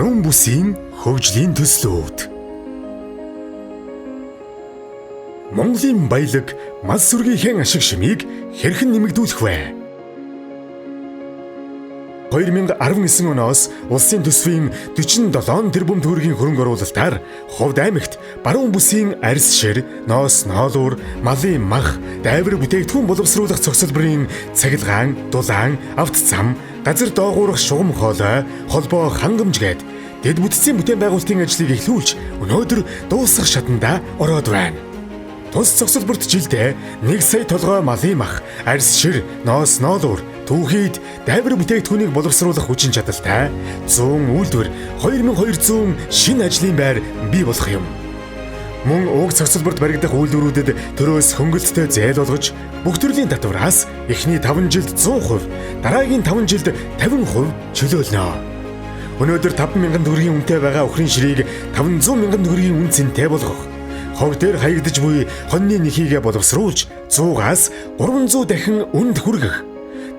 Баруун бүсийн хөгжлийн төслүүд. Монголын баялаг мал сүргийнхээ ашиг шимийг хэрхэн нэмэгдүүлэх вэ? 2019 оноос улсын төсвийн 47 тэрбум төгрөгийн хөрөнгө оруулалтаар Ховд аймагт баруун бүсийн арьс шир, ноос ноолуур, малын мах, дайвар бүтээгдэхүүн боловсруулах цогцлборын цахилгаан, дулаан, авт зам, газар доогуурах шугам хоолой, холбоо хангамжгээд дэд бүтцийн бүтээн байгуулалтын ажлыг эхлүүлж өнөөдөр дуусах шатанда ороод байна. Тус цогцлборт жилдээ 1 сая толгой малын мах, арьс шир, ноос ноолуур, түүхийд дайвар бүтээгдэхүүнийг боловсруулах хүчин чадалтай 100 үйлдвэр 2200 шинэ ажлын байр бий болох юм. Мөн уг цогцлборт баригдах үйлдвэрүүдэд төрөөс хөнгөлөлтөй зээл олгож бүх төрлийн татвараас эхний 5 жилд 100%, дараагийн 5 жилд 50% чөлөөлнө. Өнөөдөр 5,000 төгрөгийн үнэтэй байгаа өхрийн ширийг 500,000 төгрөгийн үн цэнтэй болгох, хог дээр хаягдж буй хоньны нэхийгээ боловсруулж 100-аас 300 дахин үнд хүргэх,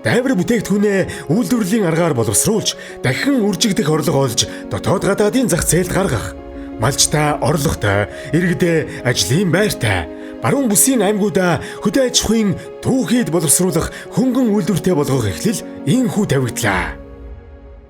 дайвар бүтээгдэхүүнээ үйлдвэрлэлийн аргаар боловсруулж дахин үржигдэх орлого олж дотоод гадаадын зах зээлд гаргах, малчтай орлоготой, иргэдээ ажлын байртай, баруун бүсийн аймагуудаа хөдөө аж ахуйн түүхийд боловсруулах хөнгөн үйлдвэртэй болгох эхлэл ийхүү тавигдлаа.